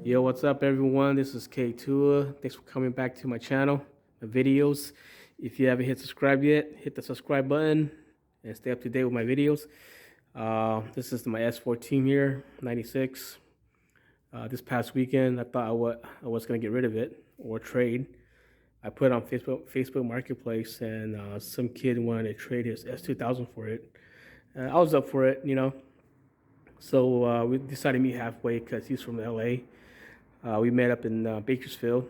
Yo, what's up everyone? This is K2. Thanks for coming back to my channel, my videos. If you haven't hit subscribe yet, hit the subscribe button and stay up to date with my videos. This is my S14 here, 96. This past weekend, I thought I was gonna get rid of it or trade. I put it on Facebook Marketplace, and some kid wanted to trade his S2000 for it. I was up for it, you know. So we decided to meet halfway because he's from LA. We met up in Bakersfield,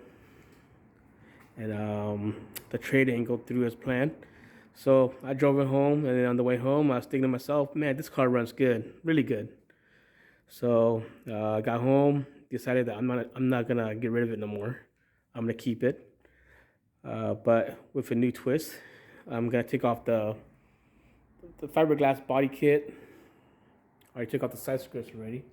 and the trade didn't go through as planned. So I drove it home, and then on the way home, I was thinking to myself, man, this car runs good, really good. So I got home, decided that I'm not gonna get rid of it no more. I'm gonna keep it, but with a new twist. I'm gonna take off the fiberglass body kit. I already took off the side skirts already.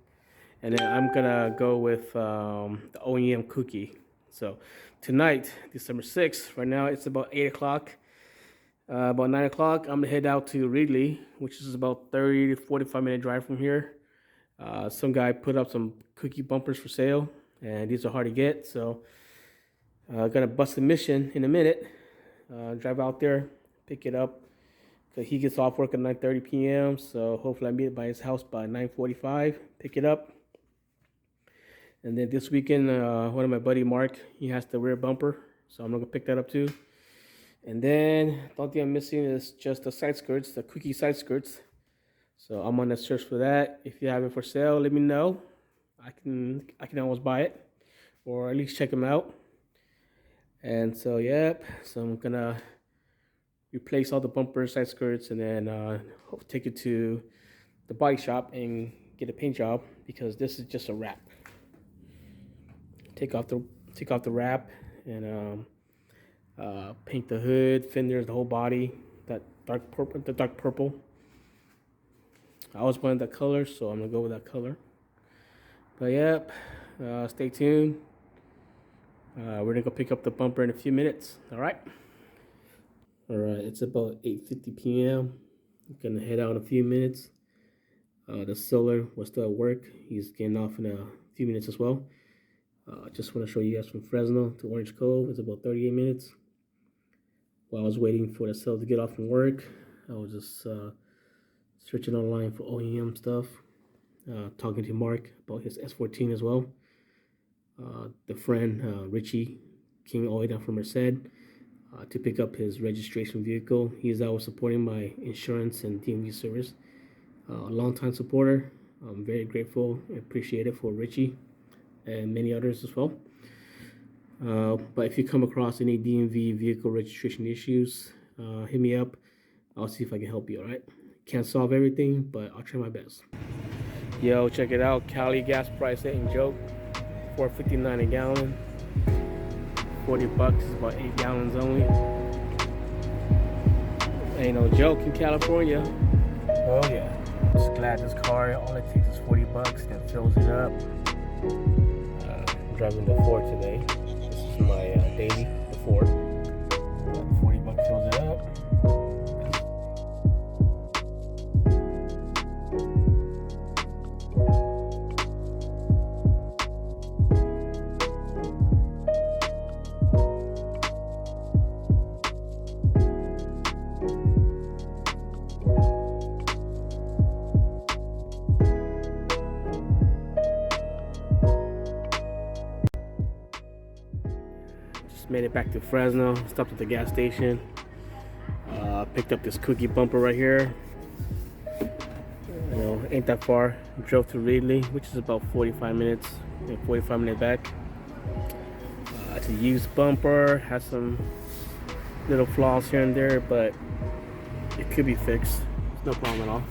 And then I'm gonna go with the OEM Kouki. So tonight, December 6th, right now it's about 8 o'clock. About 9 o'clock, I'm gonna head out to Wrigley, which is about 30 to 45-minute drive from here. Some guy put up some Kouki bumpers for sale, and these are hard to get. So I'm gonna bust a mission in a minute. Drive out there, pick it up. Cause he gets off work at 9:30 p.m. So hopefully I meet it by his house by 9:45. Pick it up. And then this weekend, one of my buddy Mark, he has the rear bumper, so I'm gonna pick that up too. And then the only thing I'm missing is just the side skirts, the Kouki side skirts. So I'm on the search for that. If you have it for sale, let me know. I can always buy it, or at least check them out. And so yep, so I'm gonna replace all the bumpers, side skirts, and then take it to the body shop and get a paint job, because this is just a wrap. Take off the wrap and paint the hood, fenders, the whole body, that dark purple. I always wanted that color, so I'm gonna go with that color. But yep, stay tuned. We're gonna go pick up the bumper in a few minutes. All right, it's about 8:50 p.m. I'm gonna head out in a few minutes. The solar was still at work. He's getting off in a few minutes as well. Just want to show you guys from Fresno to Orange Cove. It's about 38 minutes. While I was waiting for the seller to get off from work, I was just searching online for OEM stuff, talking to Mark about his S14 as well. The friend, Richie, came all the way down from Merced to pick up his registration vehicle. He is always supporting my insurance and DMV service. A long-time supporter. I'm very grateful and appreciative for Richie and many others as well. But if you come across any DMV vehicle registration issues, hit me up. I'll see if I can help you. All right, can't solve everything, but I'll try my best. Yo, check it out. Cali gas price ain't joke. $4.59 a gallon. 40 bucks is about 8 gallons only. Ain't no joke in California. Oh yeah. Just glad this car, all it takes is 40 bucks, then fills it up. I'm driving the Ford today. This is my daily, the Ford. 40 bucks fills it up. Made it back to Fresno, stopped at the gas station, picked up this Kouki bumper right here. You know, ain't that far. Drove to Wrigley, which is about 45 minutes, 45 minutes back. It's a used bumper, has some little flaws here and there, but it could be fixed. It's no problem at all.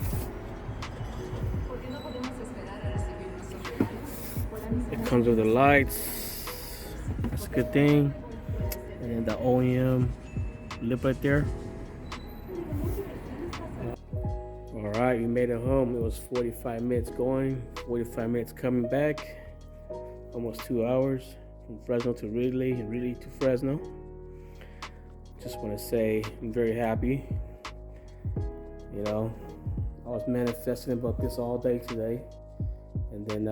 It comes with the lights, that's a good thing. And the OEM lip right there. All right, we made it home. It was 45 minutes going, 45 minutes coming back, almost 2 hours from Fresno to Wrigley and Wrigley to Fresno. Just want to say I'm very happy. You know, I was manifesting about this all day today, and then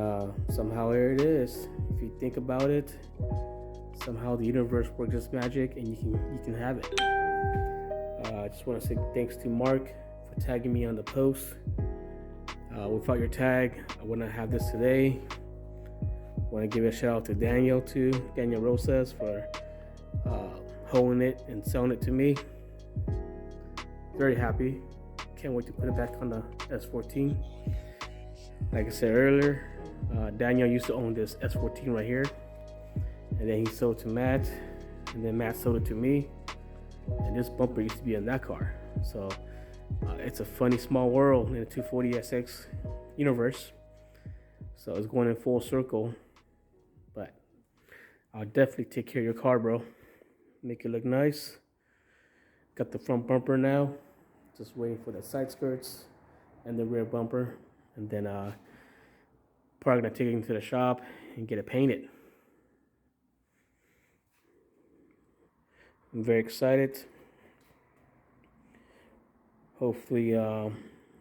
somehow here it is. If you think about it, somehow the universe works its magic, and you can have it. I just want to say thanks to Mark for tagging me on the post. Without your tag, I would not have this today. I want to give a shout out to Daniel too, Daniel Rosas, for holding it and selling it to me. Very happy. Can't wait to put it back on the S14. Like I said earlier, Daniel used to own this S14 right here, and then he sold it to Matt, and then Matt sold it to me, and this bumper used to be in that car. So it's a funny small world in the 240SX universe. So it's going in full circle, but I'll definitely take care of your car, bro. Make it look nice. Got the front bumper now. Just waiting for the side skirts and the rear bumper, and then probably gonna take it into the shop and get it painted. I'm very excited. Hopefully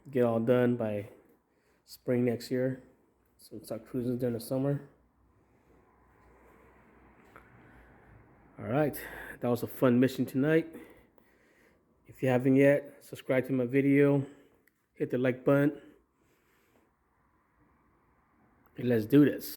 get all done by spring next year, so we'll start cruising during the summer. All right, that was a fun mission tonight. If you haven't yet, subscribe to my video, hit the like button, and let's do this.